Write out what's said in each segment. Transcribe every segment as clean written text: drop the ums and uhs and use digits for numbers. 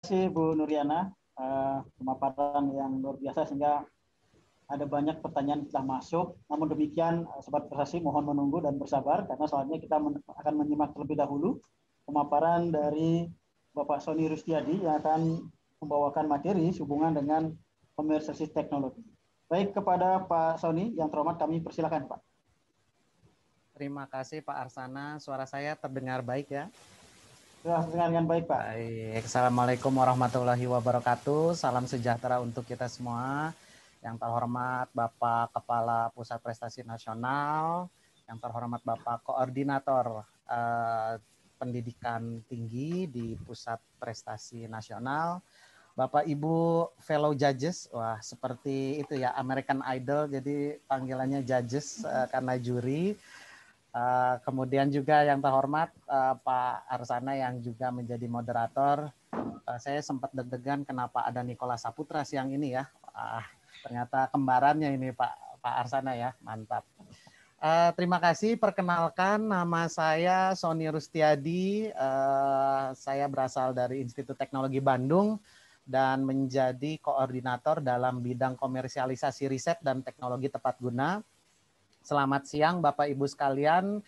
kasih Bu Nuriana, pemaparan yang luar biasa sehingga ada banyak pertanyaan yang telah masuk. Namun demikian, Sobat Prestasi mohon menunggu dan bersabar karena soalnya kita akan menyimak terlebih dahulu pemaparan dari Bapak Sony Rustiadi yang akan membawakan materi sehubungan dengan komersialisasi teknologi. Baik, kepada Pak Sony yang terhormat kami persilakan Pak. Terima kasih Pak Arsana, suara saya terdengar baik ya? Sudah terdengar dengan baik Pak. Baik, Assalamualaikum warahmatullahi wabarakatuh, salam sejahtera untuk kita semua. Yang terhormat Bapak Kepala Pusat Prestasi Nasional, yang terhormat Bapak Koordinator Pendidikan Tinggi di Pusat Prestasi Nasional, Bapak Ibu fellow judges, wah seperti itu ya American Idol, jadi panggilannya judges karena juri. Kemudian juga yang terhormat Pak Arsana yang juga menjadi moderator. Saya sempat deg-degan kenapa ada Nicholas Saputra siang ini ya. Ternyata kembarannya ini Pak Arsana ya, mantap. Terima kasih, perkenalkan nama saya Sony Rustiadi, saya berasal dari Institut Teknologi Bandung dan menjadi koordinator dalam bidang komersialisasi riset dan teknologi tepat guna. Selamat siang Bapak Ibu sekalian,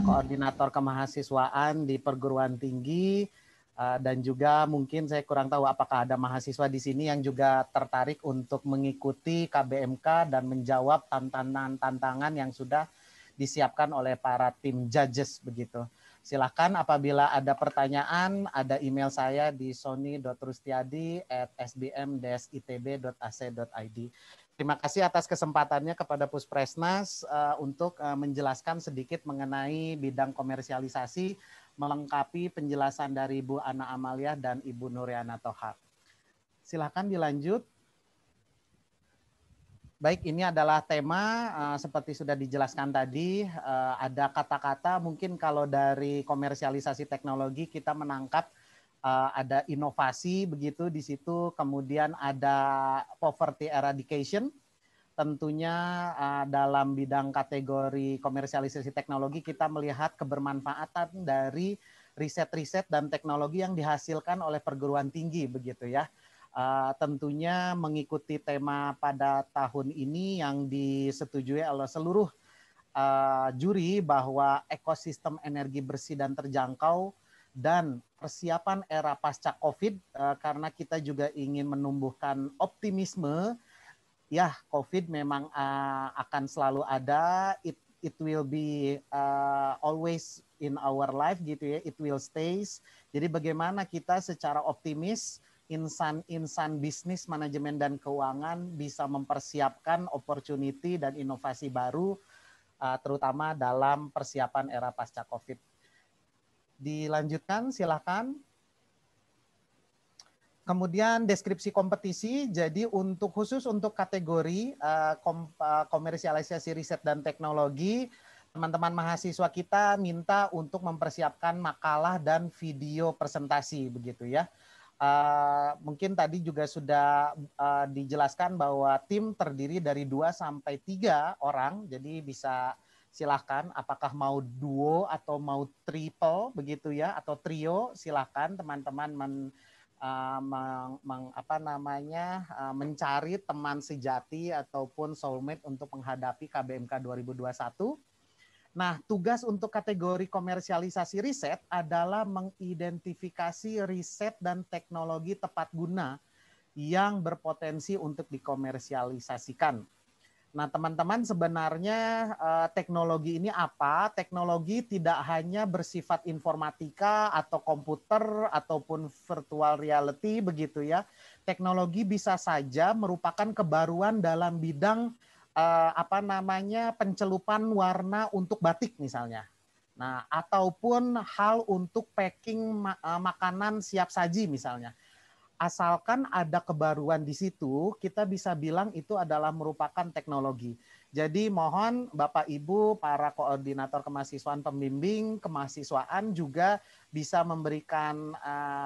koordinator kemahasiswaan di perguruan tinggi, dan juga mungkin saya kurang tahu apakah ada mahasiswa di sini yang juga tertarik untuk mengikuti KBMK dan menjawab tantangan yang sudah disiapkan oleh para tim judges begitu. Silakan apabila ada pertanyaan, ada email saya di sony.rustiadi@sbm-itb.ac.id. Terima kasih atas kesempatannya kepada Puspresnas untuk menjelaskan sedikit mengenai bidang komersialisasi, melengkapi penjelasan dari Ibu Ana Amalia dan Ibu Nuriana Toha. Silakan dilanjut. Baik, ini adalah tema seperti sudah dijelaskan tadi, ada kata-kata mungkin kalau dari komersialisasi teknologi kita menangkap ada inovasi begitu di situ, kemudian ada poverty eradication. Tentunya dalam bidang kategori komersialisasi teknologi kita melihat kebermanfaatan dari riset-riset dan teknologi yang dihasilkan oleh perguruan tinggi begitu ya. Tentunya mengikuti tema pada tahun ini yang disetujui oleh seluruh juri bahwa ekosistem energi bersih dan terjangkau dan persiapan era pasca COVID, karena kita juga ingin menumbuhkan optimisme. Ya, COVID memang akan selalu ada, it will be always in our life gitu ya, it will stays. Jadi bagaimana kita secara optimis, insan bisnis, manajemen dan keuangan bisa mempersiapkan opportunity dan inovasi baru, terutama dalam persiapan era pasca COVID. Dilanjutkan, silakan. Kemudian deskripsi kompetisi, jadi khusus untuk kategori komersialisasi riset dan teknologi, teman-teman mahasiswa kita minta untuk mempersiapkan makalah dan video presentasi begitu ya. Mungkin tadi juga sudah dijelaskan bahwa tim terdiri dari 2 sampai 3 orang, jadi bisa silahkan apakah mau duo atau mau triple begitu ya, atau trio, silahkan teman-teman mencari teman sejati ataupun soulmate untuk menghadapi KBMK 2021. Nah, tugas untuk kategori komersialisasi riset adalah mengidentifikasi riset dan teknologi tepat guna yang berpotensi untuk dikomersialisasikan. Nah, teman-teman, sebenarnya teknologi ini apa? Teknologi tidak hanya bersifat informatika atau komputer ataupun virtual reality begitu ya. Teknologi bisa saja merupakan kebaruan dalam bidang pencelupan warna untuk batik misalnya. Nah, ataupun hal untuk packing makanan siap saji misalnya. Asalkan ada kebaruan di situ, kita bisa bilang itu adalah merupakan teknologi. Jadi mohon Bapak Ibu, para koordinator kemahasiswaan pembimbing, kemahasiswaan juga bisa memberikan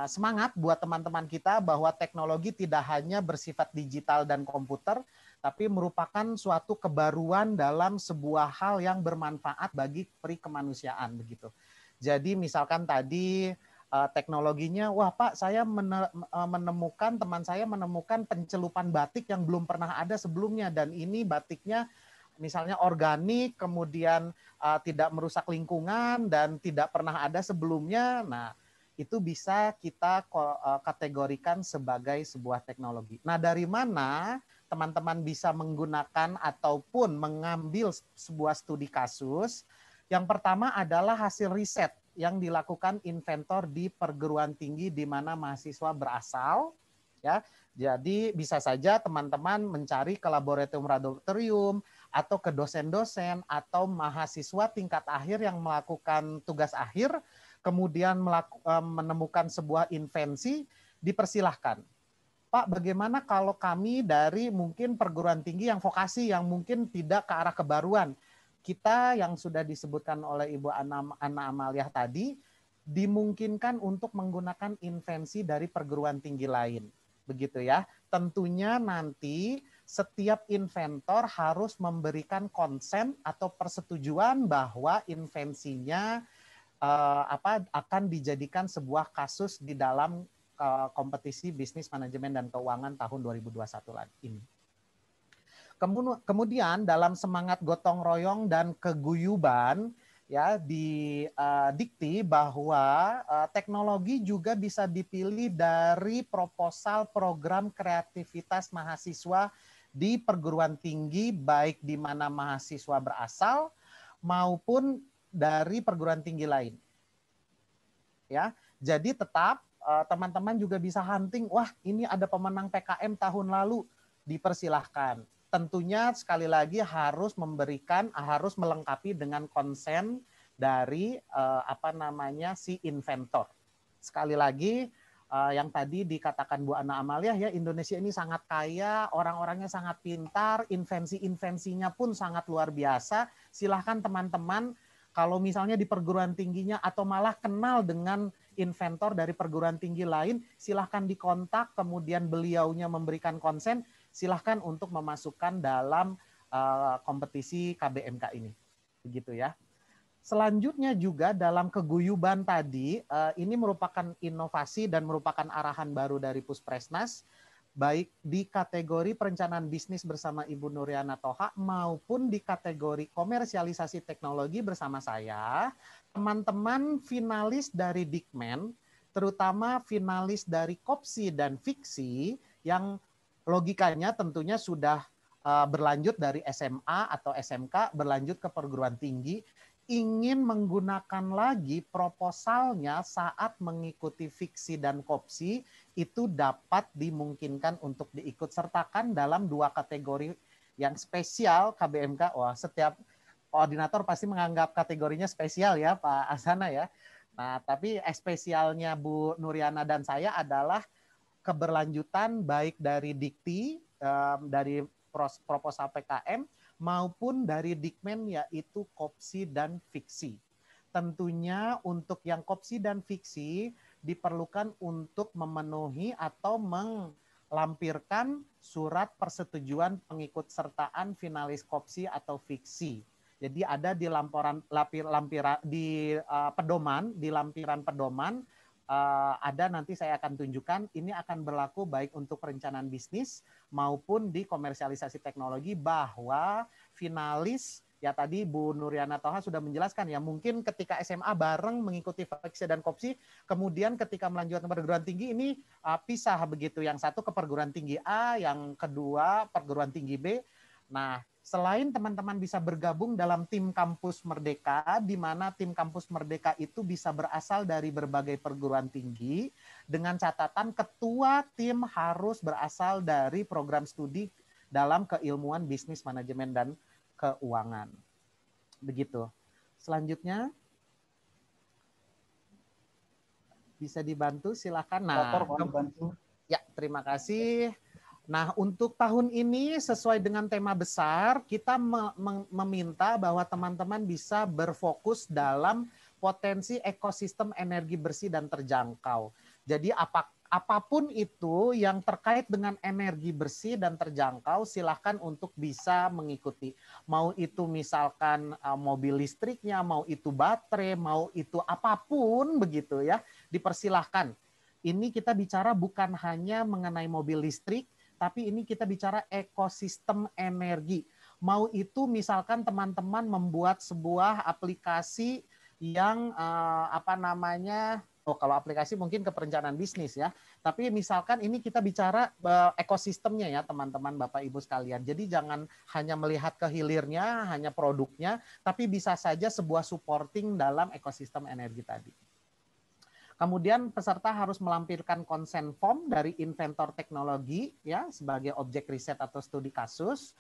semangat buat teman-teman kita bahwa teknologi tidak hanya bersifat digital dan komputer, tapi merupakan suatu kebaruan dalam sebuah hal yang bermanfaat bagi perikemanusiaan begitu. Jadi misalkan tadi teknologinya, wah Pak, saya menemukan, teman saya menemukan pencelupan batik yang belum pernah ada sebelumnya, dan ini batiknya misalnya organik, kemudian tidak merusak lingkungan dan tidak pernah ada sebelumnya. Nah, itu bisa kita kategorikan sebagai sebuah teknologi. Nah, dari mana teman-teman bisa menggunakan ataupun mengambil sebuah studi kasus? Yang pertama adalah hasil riset yang dilakukan inventor di perguruan tinggi di mana mahasiswa berasal, ya. Jadi bisa saja teman-teman mencari ke laboratorium atau ke dosen-dosen atau mahasiswa tingkat akhir yang melakukan tugas akhir, kemudian menemukan sebuah invensi, dipersilahkan. Pak, bagaimana kalau kami dari mungkin perguruan tinggi yang vokasi, yang mungkin tidak ke arah kebaruan, kita yang sudah disebutkan oleh Ibu Ana Amaliah tadi, dimungkinkan untuk menggunakan invensi dari perguruan tinggi lain. Begitu ya. Tentunya nanti setiap inventor harus memberikan konsen atau persetujuan bahwa invensinya akan dijadikan sebuah kasus di dalam kompetisi bisnis manajemen dan keuangan tahun 2021 ini. Kemudian dalam semangat gotong royong dan keguyuban, ya, didikti bahwa teknologi juga bisa dipilih dari proposal program kreativitas mahasiswa di perguruan tinggi, baik di mana mahasiswa berasal maupun dari perguruan tinggi lain. Ya, jadi tetap teman-teman juga bisa hunting, wah ini ada pemenang PKM tahun lalu, dipersilahkan. Tentunya sekali lagi harus melengkapi dengan konsen dari si inventor. Sekali lagi yang tadi dikatakan Bu Ana Amaliah, ya, Indonesia ini sangat kaya, orang-orangnya sangat pintar, invensi-invensinya pun sangat luar biasa. Silahkan teman-teman kalau misalnya di perguruan tingginya atau malah kenal dengan inventor dari perguruan tinggi lain, silahkan dikontak, kemudian beliaunya memberikan konsen, silahkan untuk memasukkan dalam kompetisi KBMK ini. Begitu ya. Selanjutnya juga dalam keguyuban tadi, ini merupakan inovasi dan merupakan arahan baru dari Puspresnas, baik di kategori perencanaan bisnis bersama Ibu Nuriana Toha maupun di kategori komersialisasi teknologi bersama saya, teman-teman finalis dari Dikmen, terutama finalis dari Kopsi dan Fiksi yang logikanya tentunya sudah berlanjut dari SMA atau SMK berlanjut ke perguruan tinggi, ingin menggunakan lagi proposalnya saat mengikuti Fiksi dan Kopsi, itu dapat dimungkinkan untuk diikut sertakan dalam 2 kategori yang spesial KBMK. Wah, setiap koordinator pasti menganggap kategorinya spesial ya Pak Asana ya. Nah, tapi spesialnya Bu Nuriana dan saya adalah keberlanjutan baik dari dikti, dari proposal PKM, maupun dari Dikmen, yaitu Kopsi dan Fiksi. Tentunya untuk yang Kopsi dan Fiksi diperlukan untuk memenuhi atau melampirkan surat persetujuan pengikutsertaan finalis Kopsi atau Fiksi. Jadi ada di lampiran pedoman, ada, nanti saya akan tunjukkan, ini akan berlaku baik untuk perencanaan bisnis maupun di komersialisasi teknologi, bahwa finalis, ya tadi Bu Nuriana Toha sudah menjelaskan ya, mungkin ketika SMA bareng mengikuti Fiksi dan Kopsi, kemudian ketika melanjutkan perguruan tinggi ini pisah begitu, yang satu ke perguruan tinggi A, yang kedua perguruan tinggi B. Nah, selain teman-teman bisa bergabung dalam tim Kampus Merdeka, di mana tim Kampus Merdeka itu bisa berasal dari berbagai perguruan tinggi, dengan catatan ketua tim harus berasal dari program studi dalam keilmuan bisnis manajemen dan keuangan. Begitu. Selanjutnya, bisa dibantu, silakan. Nah, ya, terima kasih. Nah, untuk tahun ini sesuai dengan tema besar, kita meminta bahwa teman-teman bisa berfokus dalam potensi ekosistem energi bersih dan terjangkau. Jadi apapun itu yang terkait dengan energi bersih dan terjangkau, silahkan untuk bisa mengikuti. Mau itu misalkan mobil listriknya, mau itu baterai, mau itu apapun begitu ya. dipersilahkan. Ini kita bicara bukan hanya mengenai mobil listrik, tapi ini kita bicara ekosistem energi. Mau itu misalkan teman-teman membuat sebuah aplikasi yang kalau aplikasi mungkin ke perencanaan bisnis ya. Tapi misalkan ini kita bicara ekosistemnya ya teman-teman Bapak Ibu sekalian. Jadi jangan hanya melihat ke hilirnya, hanya produknya, tapi bisa saja sebuah supporting dalam ekosistem energi tadi. Kemudian peserta harus melampirkan consent form dari inventor teknologi ya sebagai objek riset atau studi kasus.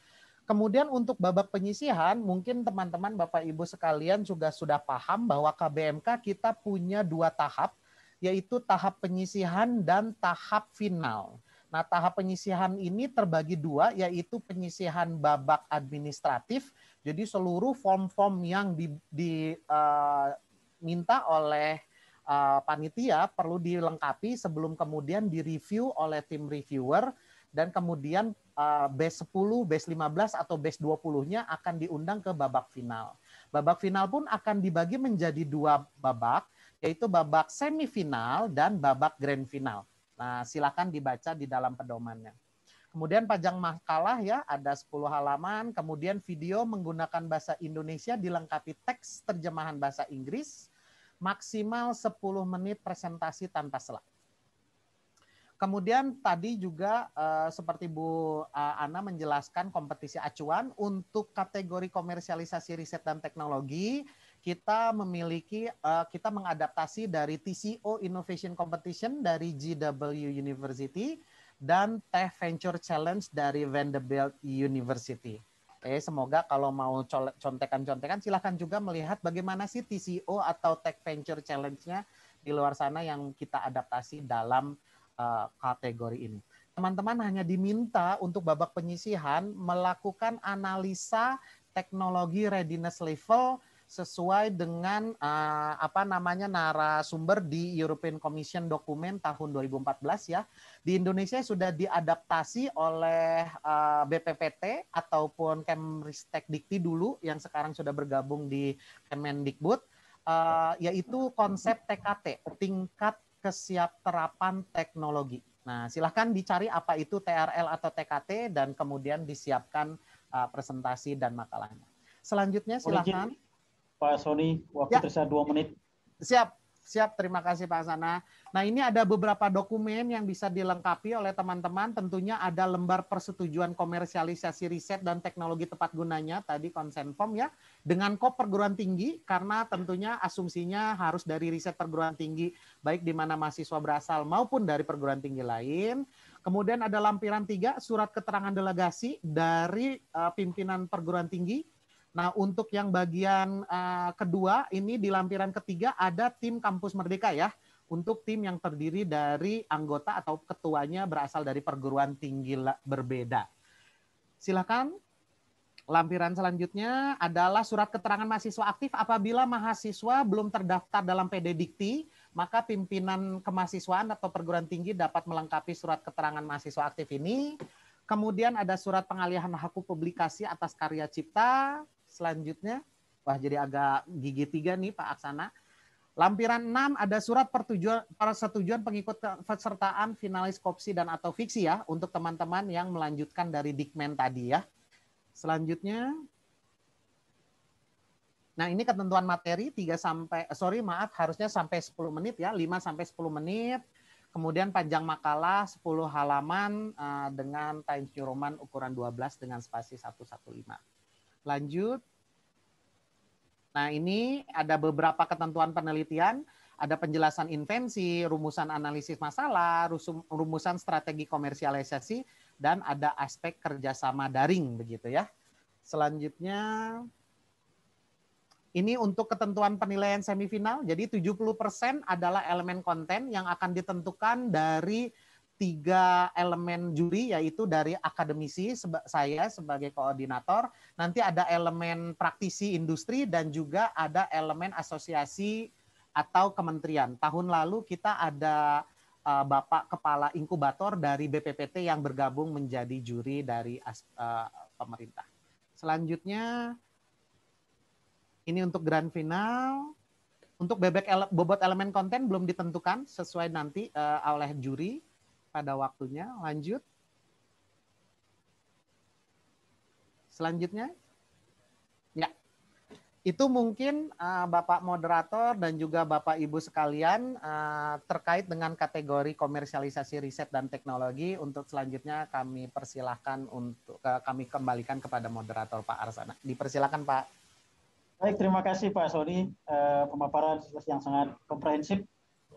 Kemudian untuk babak penyisihan, mungkin teman-teman Bapak Ibu sekalian juga sudah paham bahwa KBMK kita punya 2 tahap, yaitu tahap penyisihan dan tahap final. Nah, tahap penyisihan ini terbagi 2, yaitu penyisihan babak administratif, jadi seluruh form-form yang diminta oleh panitia perlu dilengkapi sebelum kemudian direview oleh tim reviewer, dan kemudian batch 10, batch 15, atau batch 20-nya akan diundang ke babak final. Babak final pun akan dibagi menjadi 2 babak, yaitu babak semifinal dan babak grand final. Nah, silakan dibaca di dalam pedomannya. Kemudian pajang makalah ya, ada 10 halaman, kemudian video menggunakan bahasa Indonesia dilengkapi teks terjemahan bahasa Inggris, maksimal 10 menit presentasi tanpa slide. Kemudian tadi juga seperti Bu Ana menjelaskan kompetisi acuan untuk kategori komersialisasi riset dan teknologi, kita memiliki kita mengadaptasi dari TCO Innovation Competition dari GW University dan Tech Venture Challenge dari Vanderbilt University. Semoga kalau mau contekan-contekan silahkan juga melihat bagaimana sih TCO atau Tech Venture Challenge-nya di luar sana yang kita adaptasi dalam kategori ini. Teman-teman hanya diminta untuk babak penyisihan melakukan analisa teknologi readiness level sesuai dengan narasumber di European Commission dokumen tahun 2014 ya. Di Indonesia sudah diadaptasi oleh BPPT ataupun Kemristek-Dikti dulu yang sekarang sudah bergabung di Kemendikbud, yaitu konsep TKT, tingkat kesiapterapan teknologi. Nah, silahkan dicari apa itu TRL atau TKT dan kemudian disiapkan presentasi dan makalahnya. Selanjutnya silahkan. Pak Sony, waktu tersisa 2 menit. Siap. Terima kasih Pak Sana. Nah, ini ada beberapa dokumen yang bisa dilengkapi oleh teman-teman. Tentunya ada lembar persetujuan komersialisasi riset dan teknologi tepat gunanya, tadi consent form ya, dengan kop perguruan tinggi, karena tentunya asumsinya harus dari riset perguruan tinggi, baik di mana mahasiswa berasal maupun dari perguruan tinggi lain. Kemudian ada lampiran 3, surat keterangan delegasi dari pimpinan perguruan tinggi. Nah, untuk yang bagian kedua, ini di lampiran ketiga ada tim Kampus Merdeka ya, untuk tim yang terdiri dari anggota atau ketuanya berasal dari perguruan tinggi berbeda. Silakan. Lampiran selanjutnya adalah surat keterangan mahasiswa aktif. Apabila mahasiswa belum terdaftar dalam PD Dikti, maka pimpinan kemahasiswaan atau perguruan tinggi dapat melengkapi surat keterangan mahasiswa aktif ini. Kemudian ada surat pengalihan hak publikasi atas karya cipta. Selanjutnya, wah jadi agak gigi 3 nih Pak Aksana. Lampiran 6 ada surat persetujuan pengikut kepesertaan finalis kopsi dan atau fiksi ya, untuk teman-teman yang melanjutkan dari Dikmen tadi ya. Selanjutnya, nah ini ketentuan materi harusnya sampai 10 menit ya, 5 sampai 10 menit. Kemudian panjang makalah 10 halaman dengan Times New Roman ukuran 12 dengan spasi 115. Lanjut. Nah, ini ada beberapa ketentuan penelitian, ada penjelasan invensi, rumusan analisis masalah, rumusan strategi komersialisasi, dan ada aspek kerjasama daring begitu ya. Selanjutnya, ini untuk ketentuan penilaian semifinal, jadi 70% adalah elemen konten yang akan ditentukan dari 3 elemen juri, yaitu dari akademisi, saya sebagai koordinator, nanti ada elemen praktisi industri, dan juga ada elemen asosiasi atau kementerian. Tahun lalu kita ada Bapak Kepala Inkubator dari BPPT yang bergabung menjadi juri dari pemerintah. Selanjutnya, ini untuk grand final. Untuk bobot elemen konten belum ditentukan sesuai nanti oleh juri pada waktunya. Lanjut. Selanjutnya. Ya. Itu mungkin Bapak moderator dan juga Bapak Ibu sekalian terkait dengan kategori komersialisasi riset dan teknologi. Untuk selanjutnya kami persilahkan untuk kami kembalikan kepada moderator Pak Arsana. Dipersilakan Pak. Baik, terima kasih Pak Sony. Pemaparan yang sangat komprehensif.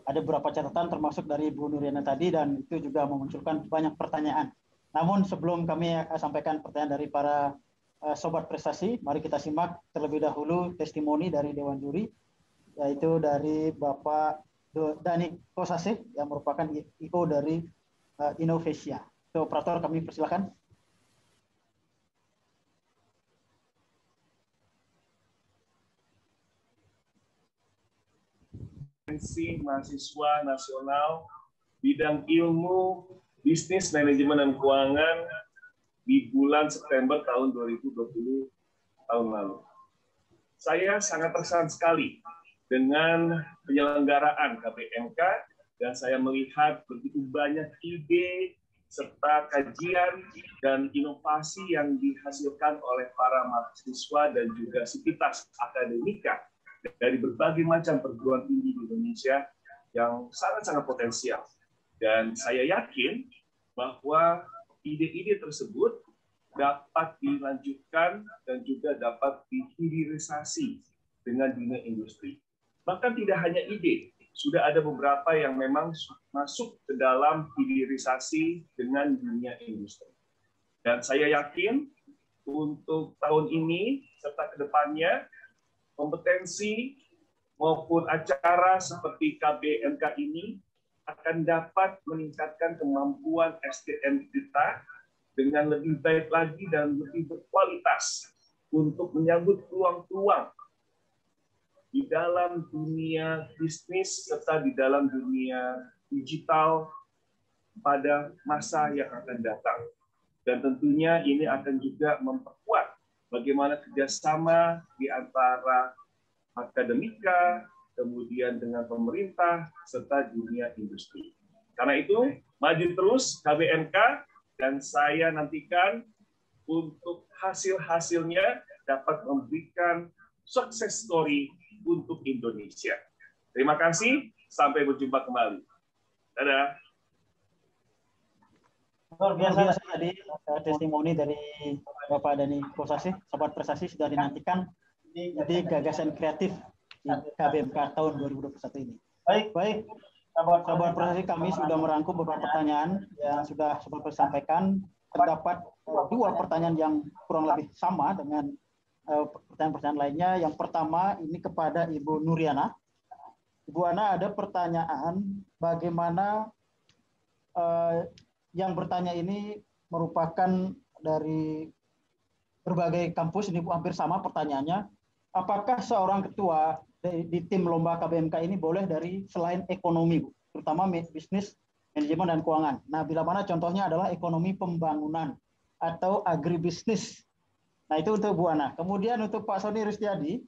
Ada beberapa catatan termasuk dari Bu Nuriana tadi dan itu juga memunculkan banyak pertanyaan. Namun sebelum kami sampaikan pertanyaan dari para sobat prestasi, mari kita simak terlebih dahulu testimoni dari Dewan Juri, yaitu dari Bapak Dani Kosasih yang merupakan IO dari Innovasia. So, operator kami persilakan. Mahasiswa nasional bidang ilmu bisnis manajemen dan keuangan di bulan September tahun 2020 tahun lalu. Saya sangat terkesan sekali dengan penyelenggaraan KBMK dan saya melihat begitu banyak ide serta kajian dan inovasi yang dihasilkan oleh para mahasiswa dan juga sivitas akademika dari berbagai macam perguruan tinggi di Indonesia yang sangat-sangat potensial. Dan saya yakin bahwa ide-ide tersebut dapat dilanjutkan dan juga dapat dihilirisasi dengan dunia industri. Bahkan tidak hanya ide, sudah ada beberapa yang memang masuk ke dalam hilirisasi dengan dunia industri. Dan saya yakin untuk tahun ini serta ke depannya, kompetensi maupun acara seperti KBMK ini akan dapat meningkatkan kemampuan SDM kita dengan lebih baik lagi dan lebih berkualitas untuk menyambut peluang-peluang di dalam dunia bisnis serta di dalam dunia digital pada masa yang akan datang. Dan tentunya ini akan juga memperkuat bagaimana kerjasama di antara akademika, kemudian dengan pemerintah, serta dunia industri. Karena itu, maju terus KBMK, dan saya nantikan untuk hasil-hasilnya dapat memberikan sukses story untuk Indonesia. Terima kasih, sampai berjumpa kembali. Dadah. Luar biasa tadi testimoni dari Bapak Dani Kosasih, Sobat Prestasi sudah dinantikan di gagasan kreatif di KBMK tahun 2021 ini. Baik, Sobat Prestasi, kami sudah merangkum beberapa pertanyaan yang sudah Sobat Prestasi sampaikan. Terdapat dua pertanyaan yang kurang lebih sama dengan pertanyaan-pertanyaan lainnya. Yang pertama ini kepada Ibu Nuriana. Ibu Ana, ada pertanyaan bagaimana yang bertanya ini merupakan dari berbagai kampus, ini hampir sama pertanyaannya. Apakah seorang ketua di tim lomba KBMK ini boleh dari selain ekonomi, Bu, terutama bisnis, manajemen, dan keuangan? Nah, bila mana contohnya adalah ekonomi pembangunan atau agribisnis. Nah, itu untuk Bu Ana. Kemudian untuk Pak Sony Ristiadi,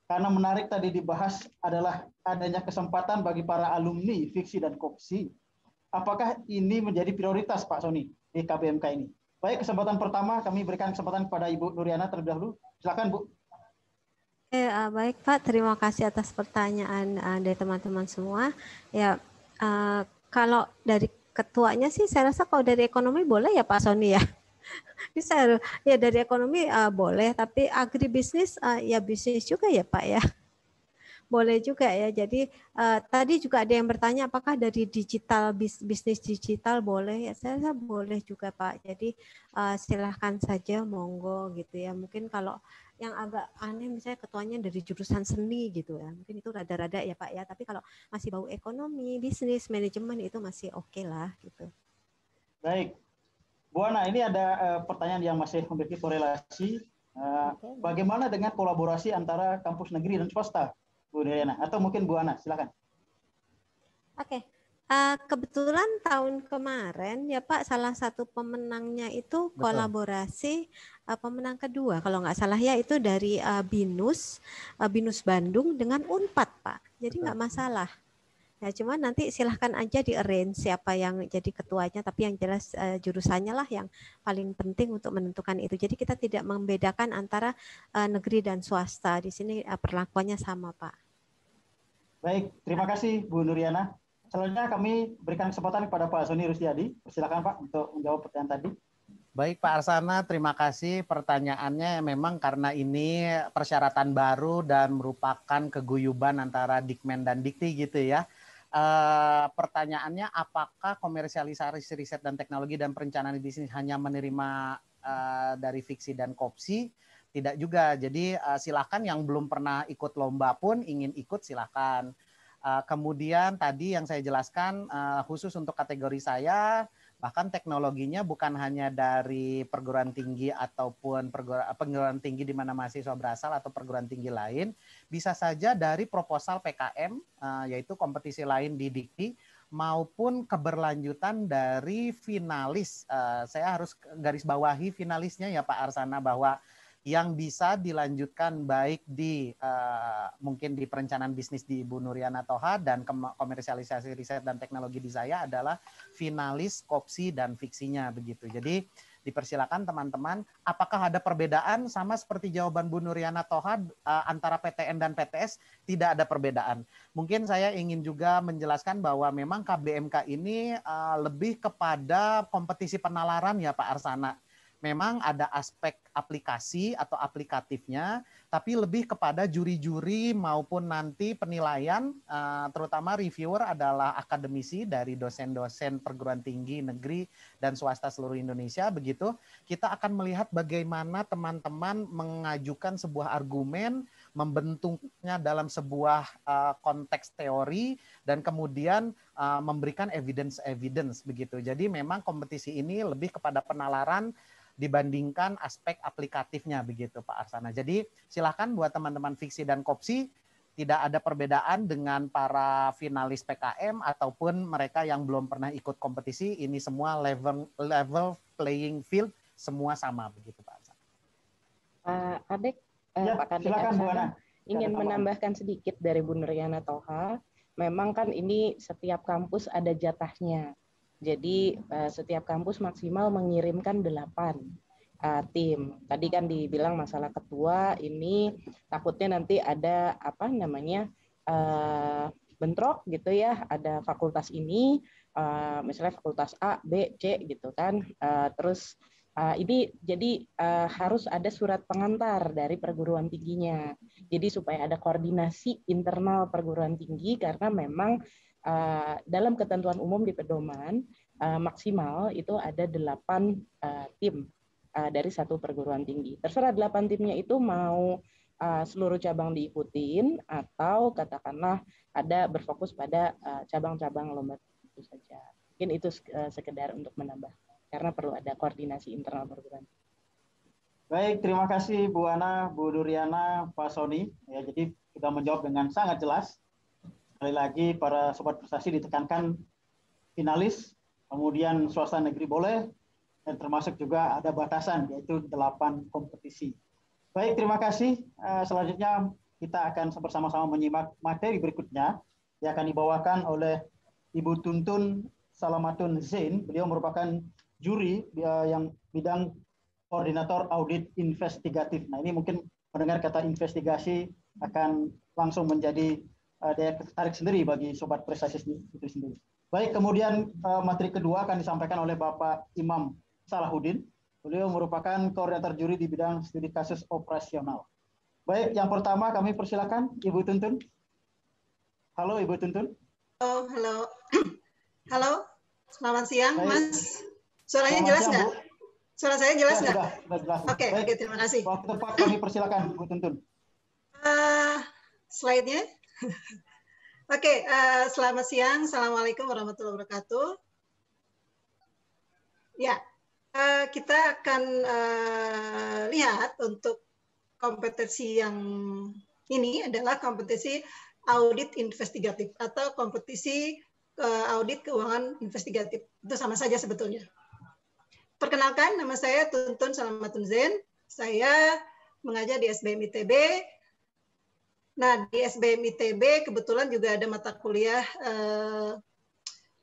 karena menarik tadi dibahas adalah adanya kesempatan bagi para alumni fiksi dan kopsi. Apakah ini menjadi prioritas Pak Sony di KBMK ini? Baik, kesempatan pertama kami berikan kesempatan kepada Ibu Nuriana terlebih dahulu. Silakan, Bu. Baik Pak, terima kasih atas pertanyaan dari teman-teman semua. Ya, kalau dari ketuanya sih, saya rasa kalau dari ekonomi boleh ya Pak Sony ya. Bisa ya, dari ekonomi boleh, tapi agribisnis ya bisnis juga ya Pak ya. Boleh juga ya. Jadi tadi juga ada yang bertanya apakah dari digital bisnis digital boleh ya. Saya rasa boleh juga Pak. Jadi silahkan saja, monggo gitu ya. Mungkin kalau yang agak aneh misalnya ketuanya dari jurusan seni gitu ya. Mungkin itu rada-rada ya Pak ya. Tapi kalau masih bau ekonomi, bisnis, manajemen itu masih oke lah gitu. Baik. Bu Ana, ini ada pertanyaan yang masih memiliki korelasi. Bagaimana dengan kolaborasi antara kampus negeri dan swasta? Bu Nuriana, atau mungkin Bu Ana, silakan. Oke. Kebetulan tahun kemarin ya Pak, salah satu pemenangnya itu Betul. kolaborasi pemenang kedua kalau nggak salah ya, itu dari BINUS Bandung dengan Unpad Pak. Jadi nggak masalah. Ya cuma nanti silahkan aja di arrange siapa yang jadi ketuanya, tapi yang jelas jurusannya lah yang paling penting untuk menentukan itu. Jadi kita tidak membedakan antara negeri dan swasta. Di sini perlakuannya sama Pak. Baik, terima kasih Bu Nuriana. Selanjutnya kami berikan kesempatan kepada Pak Sony Rusdiadi. Silakan Pak untuk menjawab pertanyaan tadi. Baik Pak Arsana, terima kasih pertanyaannya. Memang karena ini persyaratan baru dan merupakan keguyuban antara Dikmen dan Dikti gitu ya. Pertanyaannya, apakah komersialisasi riset dan teknologi dan perencanaan bisnis hanya menerima dari fiksi dan kopsi? Tidak juga. Jadi silakan yang belum pernah ikut lomba pun ingin ikut silakan. Kemudian tadi yang saya jelaskan khusus untuk kategori saya, bahkan teknologinya bukan hanya dari perguruan tinggi ataupun perguruan tinggi di mana mahasiswa berasal atau perguruan tinggi lain, bisa saja dari proposal PKM, yaitu kompetisi lain di Dikti, maupun keberlanjutan dari finalis. Saya harus garis bawahi finalisnya ya Pak Arsana, bahwa yang bisa dilanjutkan baik di mungkin di perencanaan bisnis di Ibu Nuriana Toha dan komersialisasi riset dan teknologi di saya adalah finalis kopsi dan fiksinya begitu. Jadi dipersilakan teman-teman, apakah ada perbedaan sama seperti jawaban Bu Nuriana Toha antara PTN dan PTS? Tidak ada perbedaan. Mungkin saya ingin juga menjelaskan bahwa memang KBMK ini lebih kepada kompetisi penalaran ya Pak Arsana. Memang ada aspek aplikasi atau aplikatifnya, tapi lebih kepada juri-juri maupun nanti penilaian, terutama reviewer adalah akademisi dari dosen-dosen perguruan tinggi negeri dan swasta seluruh Indonesia. Begitu, kita akan melihat bagaimana teman-teman mengajukan sebuah argumen, membentuknya dalam sebuah konteks teori, dan kemudian memberikan evidence begitu. Jadi memang kompetisi ini lebih kepada penalaran dibandingkan aspek aplikatifnya begitu Pak Arsana. Jadi silakan buat teman-teman fiksi dan kopsi, tidak ada perbedaan dengan para finalis PKM ataupun mereka yang belum pernah ikut kompetisi. Ini semua level playing field, semua sama begitu Pak Arsana. Adek, ya, Pak Kadek silakan, Arsana, ingin menambahkan sedikit dari Bu Nuriana Toha. Memang kan ini setiap kampus ada jatahnya. Jadi setiap kampus maksimal mengirimkan 8 tim. Tadi kan dibilang masalah ketua, ini takutnya nanti ada bentrok gitu ya. Ada fakultas ini, misalnya fakultas A, B, C gitu kan. Terus ini jadi harus ada surat pengantar dari perguruan tingginya. Jadi supaya ada koordinasi internal perguruan tinggi, karena memang dalam ketentuan umum di pedoman maksimal itu ada 8 tim dari satu perguruan tinggi. Terserah 8 timnya itu mau seluruh cabang diikutin atau katakanlah ada berfokus pada cabang-cabang lomba itu saja. Mungkin itu sekedar untuk menambah karena perlu ada koordinasi internal perguruan. Baik, terima kasih Bu Ana, Bu Nuriana, Pak Sony. Ya, jadi sudah menjawab dengan sangat jelas. Sekali lagi para sobat prestasi ditekankan finalis, kemudian swasta negeri boleh, dan termasuk juga ada batasan yaitu 8 kompetisi. Baik, terima kasih. Selanjutnya kita akan bersama-sama menyimak materi berikutnya yang akan dibawakan oleh Ibu Tuntun Salamatun Zain. Beliau merupakan juri yang bidang koordinator audit investigatif. Nah, ini mungkin mendengar kata investigasi akan langsung menjadi daya tarik sendiri bagi sobat prestasi itu sendiri. Baik, kemudian materi kedua akan disampaikan oleh Bapak Imam Salahuddin. Beliau merupakan koordinator juri di bidang studi kasus operasional. Baik, yang pertama kami persilakan Ibu Tuntun. Halo Ibu Tuntun. Oh, halo. Halo, selamat siang. Baik. Mas. Suaranya jelas nggak? Suara saya jelas nggak? Sudah jelas. Oke, terima kasih. Waktu tepat kami persilakan Ibu Tuntun. Slide-nya. Oke, selamat siang. Assalamualaikum warahmatullahi wabarakatuh. Ya, kita akan lihat untuk kompetisi yang ini adalah kompetisi audit investigatif atau kompetisi audit keuangan investigatif. Itu sama saja sebetulnya. Perkenalkan, nama saya Tuntun Salamatun Zain. Saya mengajar di SBM ITB. Nah, di SBM ITB kebetulan juga ada mata kuliah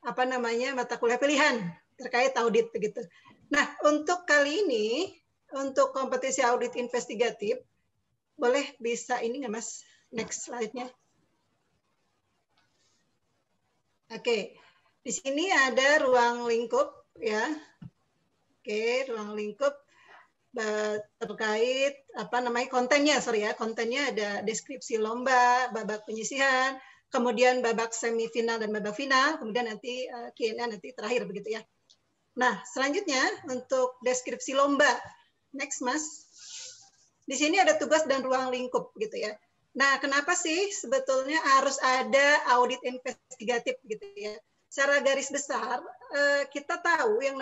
mata kuliah pilihan terkait audit begitu. Nah, untuk kali ini untuk kompetisi audit investigatif, boleh bisa ini nggak Mas? Next slide-nya. Oke, di sini ada ruang lingkup ya. Oke, ruang lingkup terkait kontennya, kontennya ada deskripsi lomba, babak penyisihan, kemudian babak semifinal dan babak final, kemudian nanti Q&A nanti terakhir begitu ya. Nah, selanjutnya untuk deskripsi lomba. Next, Mas. Di sini ada tugas dan ruang lingkup gitu ya. Nah, kenapa sih sebetulnya harus ada audit investigatif gitu ya? Secara garis besar, kita tahu yang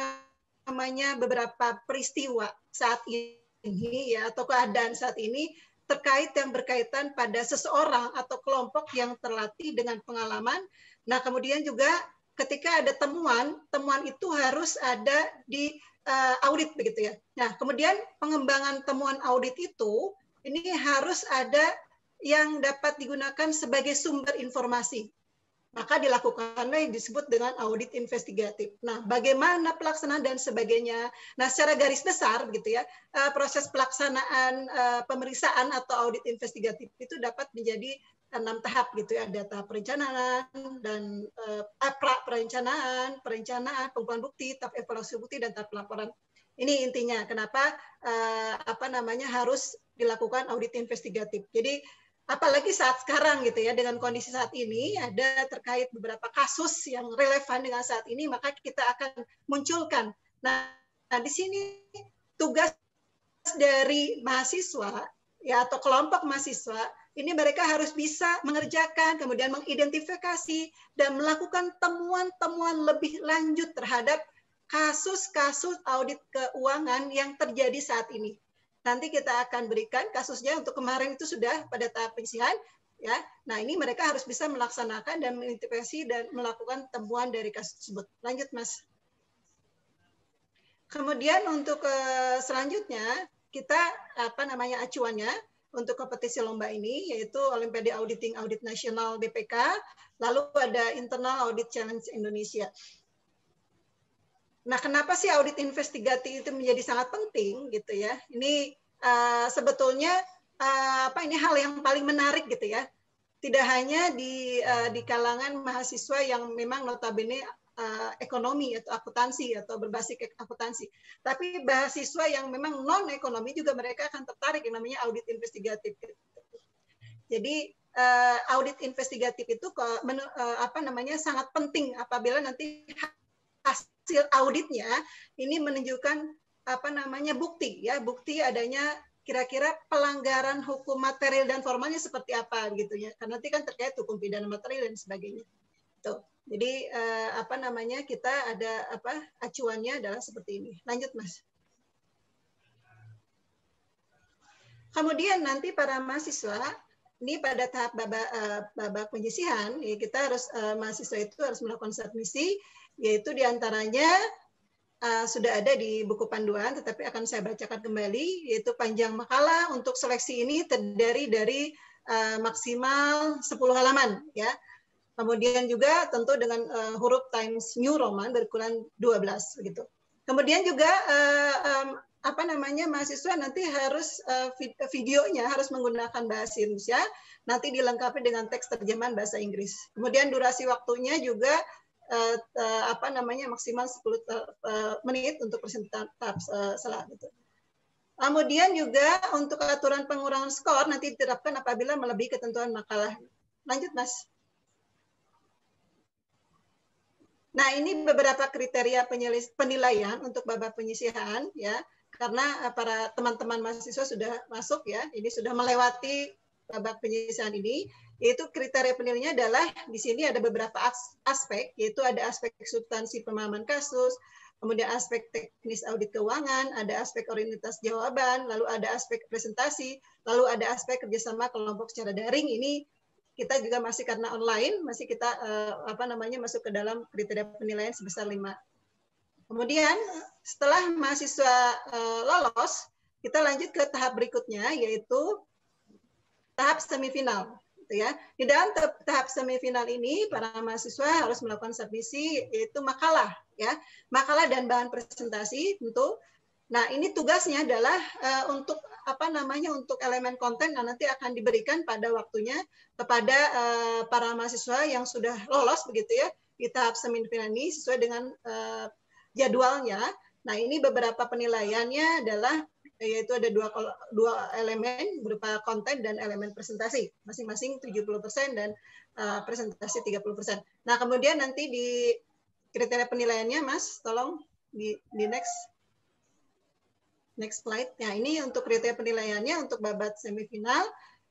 namanya beberapa peristiwa saat ini ya atau keadaan saat ini terkait yang berkaitan pada seseorang atau kelompok yang terlatih dengan pengalaman. Nah, kemudian juga ketika ada temuan itu harus ada di audit begitu ya. Nah, kemudian pengembangan temuan audit itu ini harus ada yang dapat digunakan sebagai sumber informasi. Maka dilakukanlah yang disebut dengan audit investigatif. Nah, bagaimana pelaksanaan dan sebagainya. Nah, secara garis besar gitu ya, proses pelaksanaan pemeriksaan atau audit investigatif itu dapat menjadi 6 tahap gitu ya. Ada tahap perencanaan dan perencanaan, pengumpulan bukti, tahap evaluasi bukti dan tahap pelaporan. Ini intinya kenapa harus dilakukan audit investigatif. Jadi apalagi saat sekarang gitu ya, dengan kondisi saat ini ada terkait beberapa kasus yang relevan dengan saat ini, maka kita akan munculkan. Nah di sini tugas dari mahasiswa ya atau kelompok mahasiswa ini mereka harus bisa mengerjakan, kemudian mengidentifikasi dan melakukan temuan-temuan lebih lanjut terhadap kasus-kasus audit keuangan yang terjadi saat ini. Nanti kita akan berikan kasusnya untuk kemarin itu sudah pada tahap penyisihan ya. Nah, ini mereka harus bisa melaksanakan dan mengidentifikasi dan melakukan temuan dari kasus tersebut. Lanjut, Mas. Kemudian untuk selanjutnya kita acuannya untuk kompetisi lomba ini yaitu Olimpiade Auditing Audit Nasional BPK, lalu ada Internal Audit Challenge Indonesia. Nah, kenapa sih audit investigatif itu menjadi sangat penting gitu ya? Ini sebetulnya ini hal yang paling menarik gitu ya. Tidak hanya di kalangan mahasiswa yang memang notabene ekonomi atau akuntansi atau berbasis akuntansi, tapi mahasiswa yang memang non ekonomi juga mereka akan tertarik yang namanya audit investigatif. Jadi audit investigatif itu sangat penting apabila nanti hasil auditnya ini menunjukkan bukti adanya kira-kira pelanggaran hukum material dan formalnya seperti apa gitu ya, karena nanti kan terkait hukum pidana material dan sebagainya. Tuh. Jadi kita ada acuannya adalah seperti ini. Lanjut, Mas. Kemudian nanti para mahasiswa ini pada tahap babak penyisihan ya, kita harus mahasiswa itu harus melakukan submisi, yaitu diantaranya sudah ada di buku panduan, tetapi akan saya bacakan kembali, yaitu panjang makalah untuk seleksi ini terdiri dari maksimal 10 halaman ya. Kemudian juga tentu dengan huruf Times New Roman berukuran 12 begitu. Kemudian juga mahasiswa nanti harus videonya harus menggunakan bahasa Indonesia, nanti dilengkapi dengan teks terjemahan bahasa Inggris. Kemudian durasi waktunya juga maksimal 10 menit untuk presentasi tahap salah gitu. Kemudian juga untuk aturan pengurangan skor nanti diterapkan apabila melebihi ketentuan makalah. Lanjut, Mas. Nah, ini beberapa kriteria penilaian untuk babak penyisihan ya, karena para teman-teman mahasiswa sudah masuk ya, ini sudah melewati babak penyisihan ini. Yaitu kriteria penilaiannya adalah di sini ada beberapa aspek, yaitu ada aspek substansi pemahaman kasus, kemudian aspek teknis audit keuangan, ada aspek orientasi jawaban, lalu ada aspek presentasi, lalu ada aspek kerjasama kelompok secara daring. Ini kita juga masih karena online, masih kita masuk ke dalam kriteria penilaian sebesar 5. Kemudian setelah mahasiswa lolos, kita lanjut ke tahap berikutnya, yaitu tahap semifinal. Ya. Di dalam tahap semifinal ini, para mahasiswa harus melakukan submisi, yaitu makalah, ya, makalah dan bahan presentasi tentu. Nah, ini tugasnya adalah untuk untuk elemen konten yang nanti akan diberikan pada waktunya kepada para mahasiswa yang sudah lolos begitu ya di tahap semifinal ini sesuai dengan jadwalnya. Nah, ini beberapa penilaiannya adalah yaitu ada dua elemen berupa konten dan elemen presentasi, masing-masing 70% dan presentasi 30%. Nah, kemudian nanti di kriteria penilaiannya, Mas, tolong di next slide. Nah, ini untuk kriteria penilaiannya untuk babat semifinal.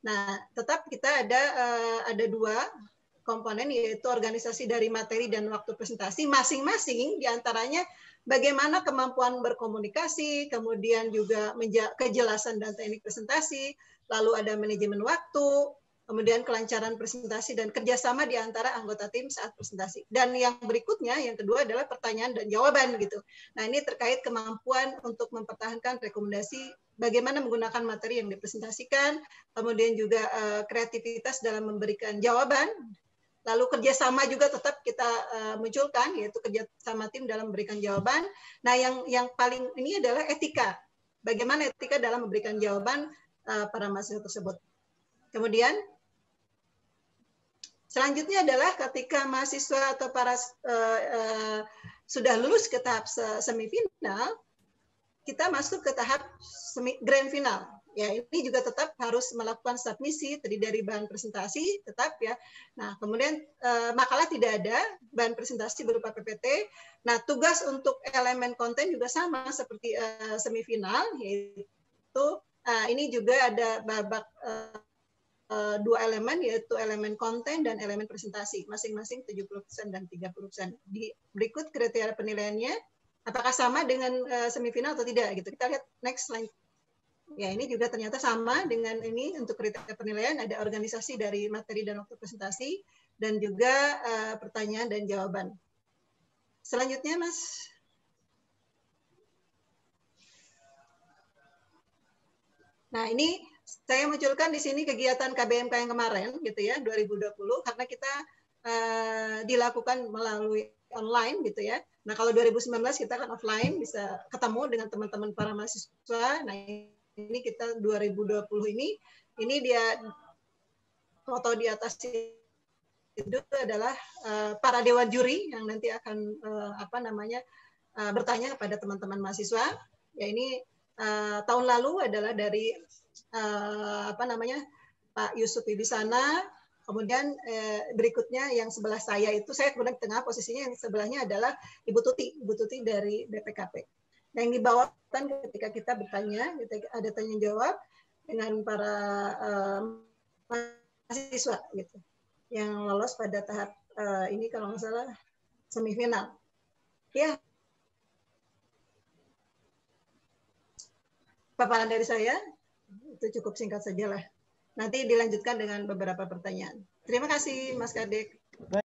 Nah, tetap kita ada 2 komponen, yaitu organisasi dari materi dan waktu presentasi. Masing-masing diantaranya bagaimana kemampuan berkomunikasi, kemudian juga kejelasan dan teknik presentasi, lalu ada manajemen waktu, kemudian kelancaran presentasi dan kerjasama di antara anggota tim saat presentasi. Dan yang berikutnya, yang kedua adalah pertanyaan dan jawaban gitu. Nah, ini terkait kemampuan untuk mempertahankan rekomendasi bagaimana menggunakan materi yang dipresentasikan, kemudian juga kreativitas dalam memberikan jawaban, lalu kerjasama juga tetap kita munculkan, yaitu kerjasama tim dalam memberikan jawaban. Nah, yang paling ini adalah etika. Bagaimana etika dalam memberikan jawaban para mahasiswa tersebut. Kemudian, selanjutnya adalah ketika mahasiswa atau para sudah lulus ke tahap semifinal, kita masuk ke tahap grand final. Ya, ini juga tetap harus melakukan submisi terdiri dari bahan presentasi tetap ya. Nah, kemudian makalah tidak ada, bahan presentasi berupa PPT. Nah, tugas untuk elemen konten juga sama seperti semifinal, yaitu ini juga ada babak 2 elemen, yaitu elemen konten dan elemen presentasi, masing-masing 70% dan 30%. Di berikut kriteria penilaiannya, apakah sama dengan semifinal atau tidak gitu. Kita lihat next slide. Ya, ini juga ternyata sama dengan ini untuk kriteria penilaian, ada organisasi dari materi dan waktu presentasi, dan juga pertanyaan dan jawaban. Selanjutnya, Mas. Nah, ini saya munculkan di sini kegiatan KBMK yang kemarin, gitu ya, 2020, karena kita dilakukan melalui online, gitu ya. Nah, kalau 2019 kita kan offline, bisa ketemu dengan teman-teman para mahasiswa. Nah, ini kita 2020 ini dia foto di atas itu adalah para dewan juri yang nanti akan bertanya kepada teman-teman mahasiswa. Ya, ini tahun lalu adalah dari Pak Yusuf Wibisana. Kemudian berikutnya yang sebelah saya itu, saya kemudian di tengah, posisinya yang sebelahnya adalah Ibu Tuti dari BPKP. Yang dibawakan ketika kita bertanya, ketika ada tanya jawab dengan para mahasiswa gitu, yang lolos pada tahap ini kalau nggak salah semifinal. Ya, paparan dari saya itu cukup singkat saja lah. Nanti dilanjutkan dengan beberapa pertanyaan. Terima kasih, Mas Kadek.